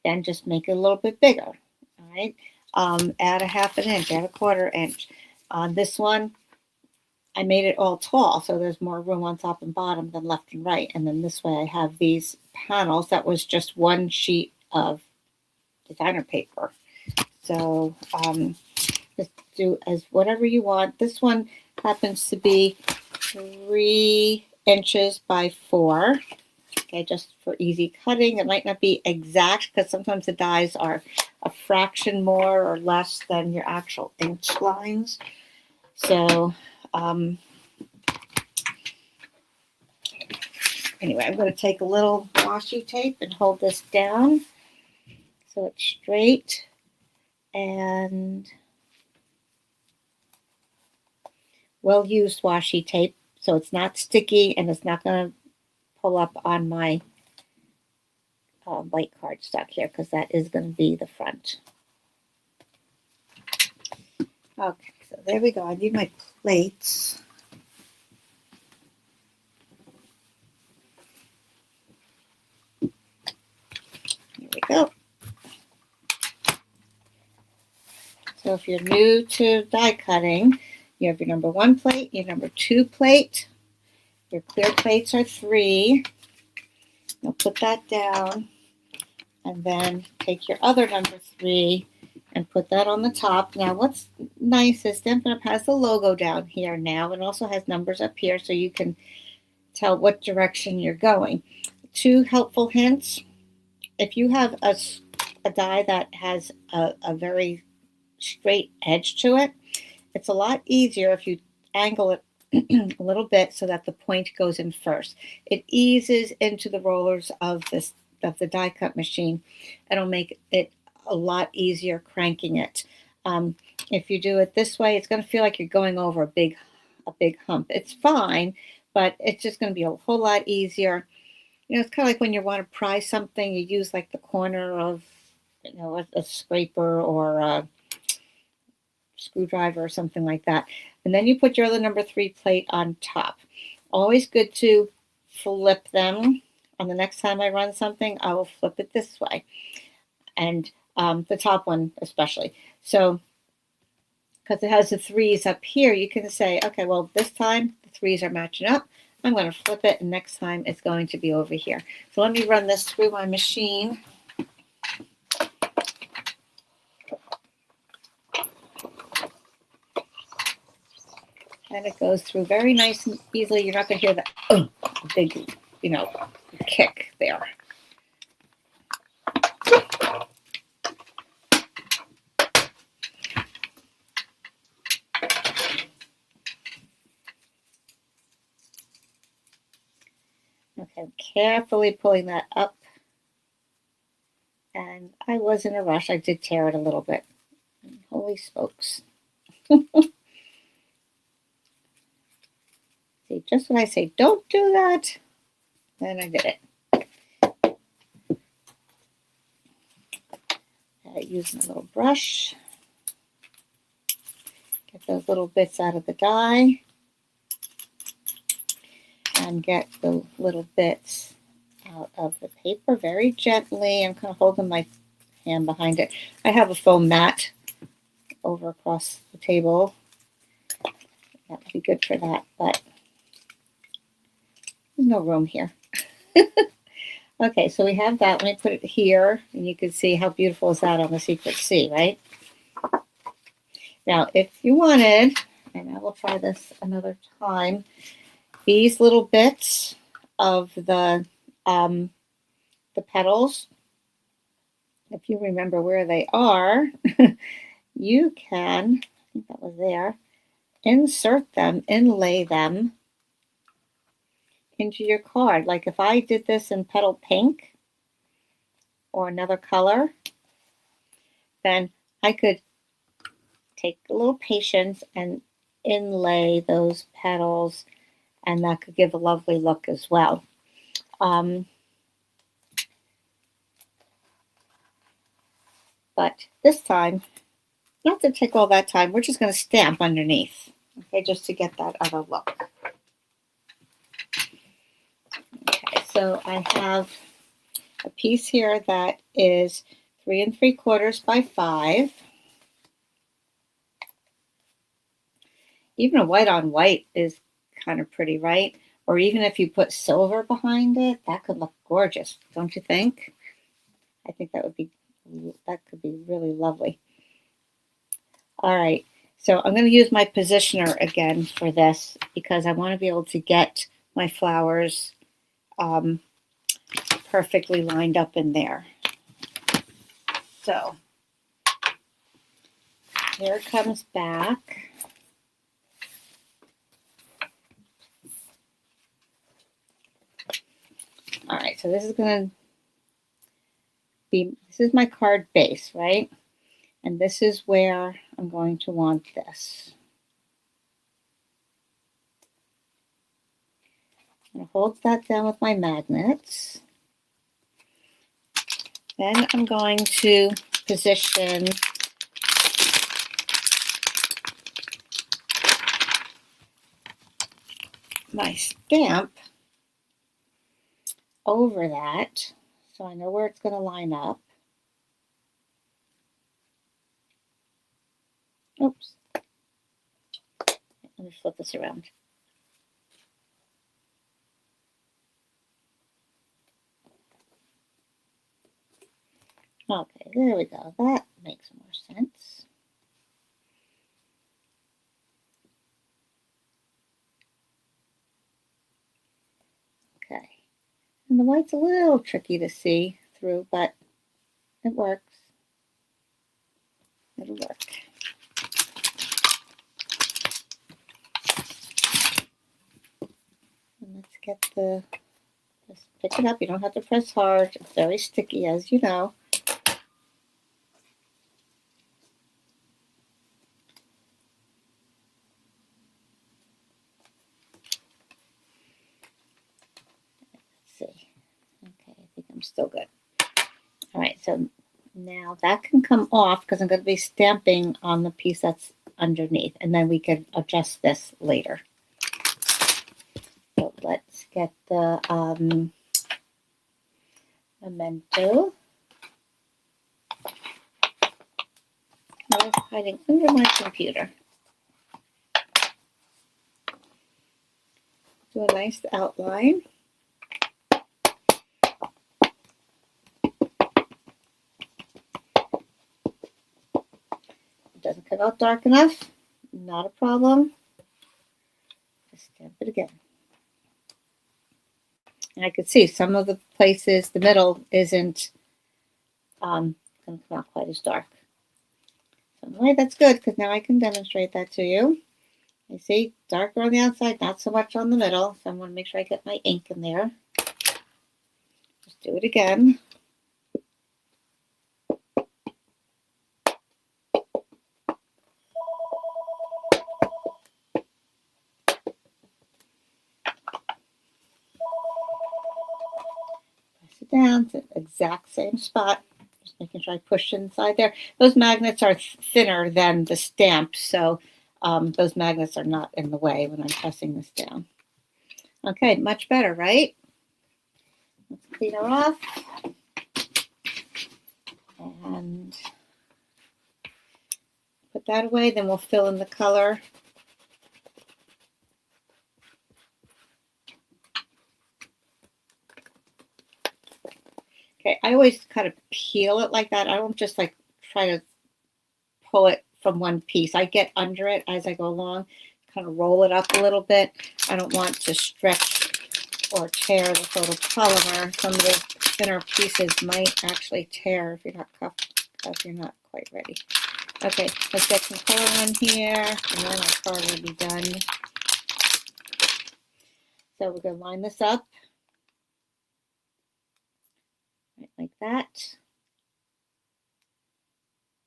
then just make it a little bit bigger. All right. Add a 1/2 inch, add a 1/4 inch. On this one, I made it all tall, so there's more room on top and bottom than left and right. And then this way I have these panels. That was just one sheet of designer paper. So just do as whatever you want. This one happens to be 3 inches by 4. Okay, just for easy cutting. It might not be exact because sometimes the dies are a fraction more or less than your actual inch lines. So anyway, I'm going to take a little washi tape and hold this down so it's straight. And well-used washi tape so it's not sticky and it's not going to pull up on my white cardstock here because that is going to be the front. Okay, so there we go. I need my plates. Here we go. So if you're new to die cutting, you have your number 1 plate, your number 2 plate. Your clear plates are 3. Now put that down and then take your other number 3 and put that on the top. Now what's nice is Stampin' Up! Has the logo down here now and also has numbers up here so you can tell what direction you're going. 2 helpful hints. If you have a die that has a very straight edge to it, it's a lot easier if you angle it a little bit so that the point goes in first. It eases into the rollers of the die cut machine. It'll make it a lot easier cranking it. If you do it this way, it's going to feel like you're going over a big hump. It's fine, but it's just going to be a whole lot easier. You know, it's kind of like when you want to pry something, you use like the corner of, you know, a scraper or a screwdriver or something like that. And then you put your other number 3 plate on top. Always good to flip them. On the next time I run something, I will flip it this way. And the top one especially. So, because it has the 3s up here, you can say, okay, well, this time the 3s are matching up. I'm going to flip it, and next time it's going to be over here. So let me run this through my machine. And it goes through very nice and easily. You're not going to hear the big, kick there. Okay, I'm carefully pulling that up. And I was in a rush. I did tear it a little bit. Holy smokes. See, just when I say don't do that, then I did it. I use my little brush. Get those little bits out of the die. And get the little bits out of the paper very gently. I'm kind of holding my hand behind it. I have a foam mat over across the table. That would be good for that, but there's no room here. Okay, so we have that. Let me put it here, and you can see how beautiful is that on the Secret C, right? Now, if you wanted, and I will try this another time, these little bits of the petals, if you remember where they are, you can, I think that was there, insert them, inlay them into your card. Like if I did this in petal pink or another color, then I could take a little patience and inlay those petals, and that could give a lovely look as well. But this time, not to take all that time, we're just going to stamp underneath, okay, just to get that other look. Okay, so I have a piece here that is 3 3/4 by 5. Even a white on white is kind of pretty, right? Or even if you put silver behind it, that could look gorgeous, don't you think? I think that could be really lovely. All right, so I'm going to use my positioner again for this because I want to be able to get my flowers perfectly lined up in there. So here it comes back. All right, so this is my card base, right? And this is where I'm going to want this. I'm going to hold that down with my magnets. Then I'm going to position my stamp over that so I know where it's going to line up. Oops. Let me flip this around. Okay, there we go. That makes more sense. Okay. And the white's a little tricky to see through, but it works. It'll work. And let's get just pick it up. You don't have to press hard. It's very sticky, as you know. Let's see. Okay, I think I'm still good. All right, so now that can come off because I'm going to be stamping on the piece that's underneath, and then we can adjust this later. So let's get the memento. I was hiding under my computer. Do a nice outline. It doesn't come out dark enough, not a problem. stamp it again. And I could see some of the places, the middle isn't going to come out quite as dark. So anyway, that's good because now I can demonstrate that to you. You see, darker on the outside, not so much on the middle. So I want to make sure I get my ink in there. Just do it again. Press it down to the exact same spot. Just making sure I push inside there. Those magnets are thinner than the stamp, so those magnets are not in the way when I'm pressing this down. Okay, much better, right? Let's clean her off. And put that away, then we'll fill in the color. Okay, I always kind of peel it like that. I don't just like try to pull it from one piece. I get under it as I go along, kind of roll it up a little bit. I don't want to stretch or tear the photopolymer. Some of the thinner pieces might actually tear if you're not quite ready. Okay, let's get some color in here, and then our card will be done. So we're going to line this up, right like that.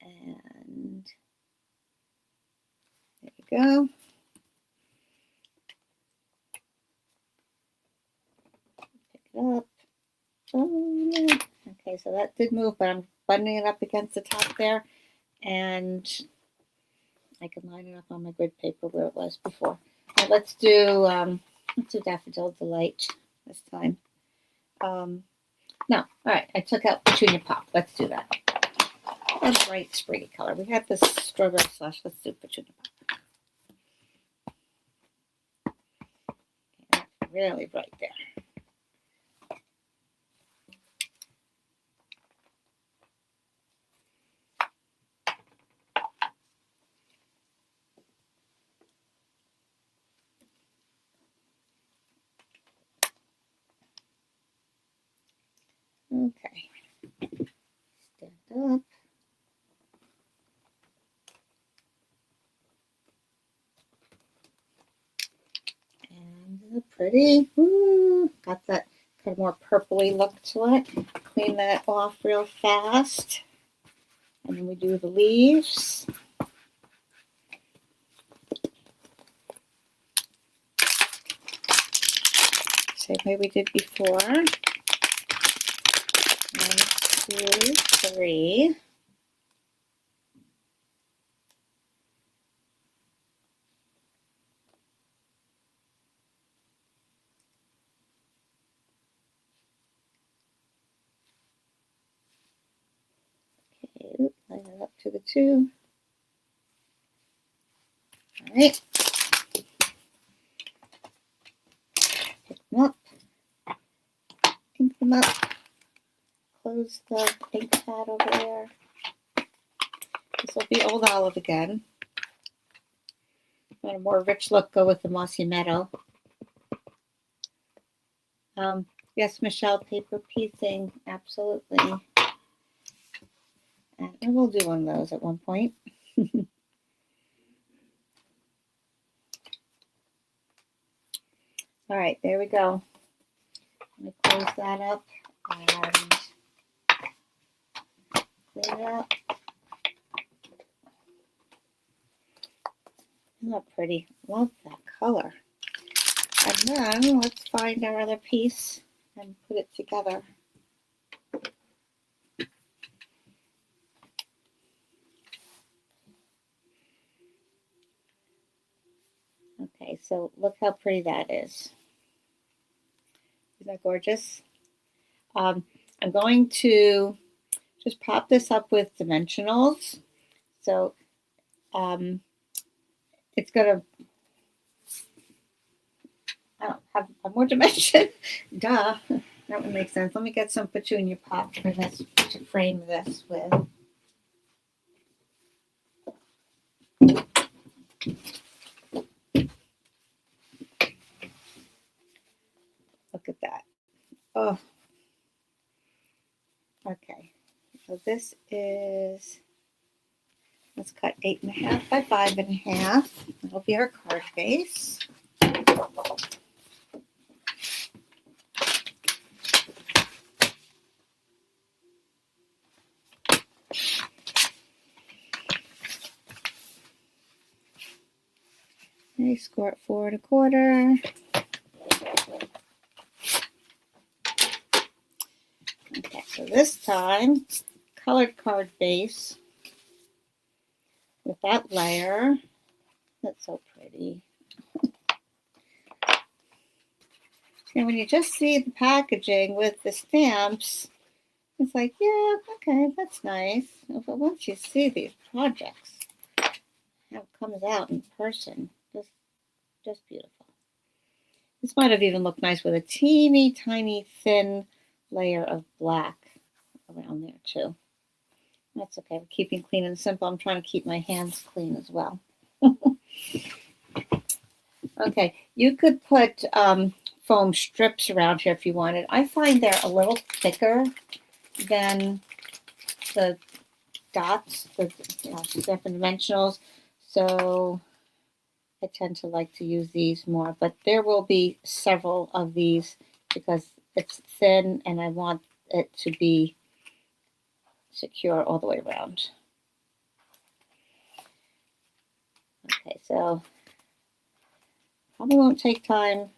And there you go. Pick it up. Oh, okay, so that did move, but I'm buttoning it up against the top there. And I can line it up on my grid paper where it was before. Now let's do Daffodil Delight this time. No, all right, I took out Petunia Pop. Let's do that. A bright springy color. We have this Strawberry Slush. Let's do Petunia Pop. Okay, that's really bright there. Okay, stand up. And pretty. Ooh, got that kind of more purpley look to it. Clean that off real fast. And then we do the leaves. Same way we did before. 1, 2, 3. Okay, line it up to the 2. All right. Pick them up. Ink them up. Close the ink pad over there. This will be Old Olive again. Want a more rich look, go with the Mossy Meadow. Yes, Michelle, paper piecing, absolutely. And I will do one of those at one point. All right, there we go. Let me close that up and clean it up. Isn't that pretty? Love that color. And then let's find our other piece and put it together. Okay, so look how pretty that is. Isn't that gorgeous? I'm going to just pop this up with dimensionals. So it's going to have more dimension. Duh. That would make sense. Let me get some Petunia Pop for this to frame this with. Oh, okay. So this is, let's cut 8.5 by 5.5. That'll be our card base. Okay, score it 4 1/4. Okay, so this time, colored card base with that layer. That's so pretty. And when you just see the packaging with the stamps, it's like, yeah, okay, that's nice. But once you see these projects, how it comes out in person, just beautiful. This might have even looked nice with a teeny tiny thin layer of black around there too. That's okay. We're keeping clean and simple. I'm trying to keep my hands clean as well. Okay, you could put foam strips around here if you wanted. I find they're a little thicker than the dots, the Stampin' Dimensionals. So I tend to like to use these more, but there will be several of these because it's thin and I want it to be secure all the way around. Okay, so probably won't take time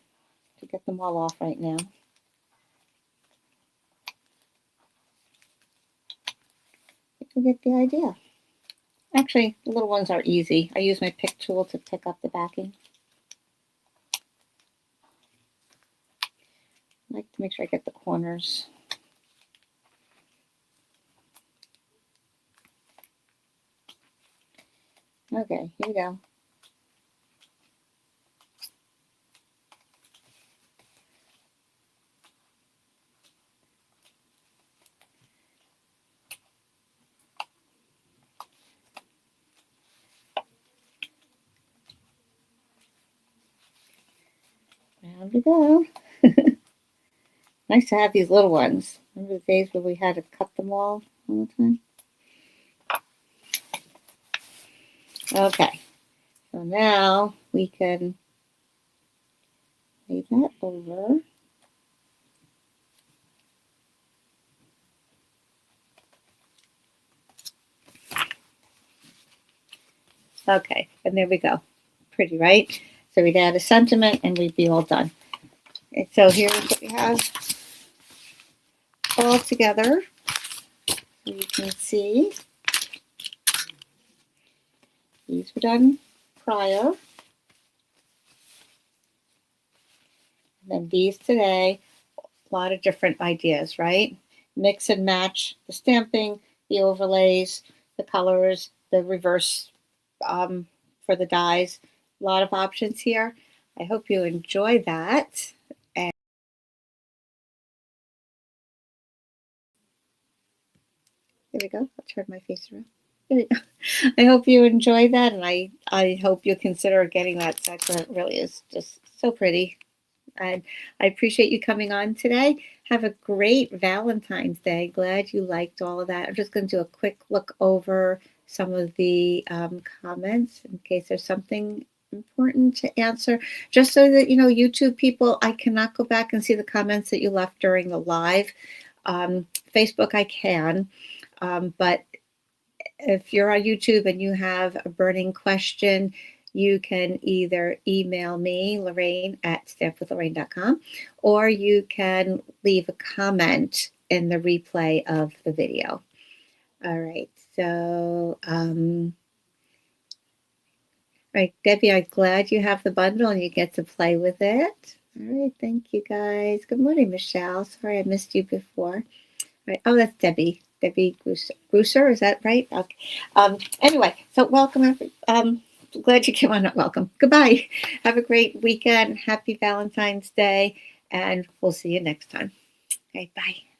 to get them all off right now. You get the idea. Actually, the little ones are easy. I use my pick tool to pick up the backing. I like to make sure I get the corners. Okay, here we go. Round we go. Nice to have these little ones. Remember the days where we had to cut them all the time? Okay, so now we can lay that over. Okay, and there we go. Pretty, right? So we'd add a sentiment and we'd be all done. And so here's what we have all together. So you can see these were done prior. And then these today, a lot of different ideas, right? Mix and match the stamping, the overlays, the colors, the reverse for the dies. A lot of options here. I hope you enjoy that. And there we go. I'll turn my face around. There we go. I hope you enjoy that, and I hope you consider getting that set. It really is just so pretty. And I appreciate you coming on today. Have a great Valentine's Day. Glad you liked all of that. I'm just going to do a quick look over some of the comments in case there's something important to answer. Just so that you know, YouTube people, I cannot go back and see the comments that you left during the live. Facebook, I can. But if you're on YouTube and you have a burning question, you can either email me, Lorraine, at stampwithlorraine.com, or you can leave a comment in the replay of the video. All right, so, all right, Debbie, I'm glad you have the bundle and you get to play with it. All right, thank you, guys. Good morning, Michelle. Sorry I missed you before. All right, oh, that's Debbie. Debbie Grusser, is that right? Okay. Anyway, so welcome. Glad you came on. Not welcome. Goodbye. Have a great weekend. Happy Valentine's Day, and we'll see you next time. Okay, bye.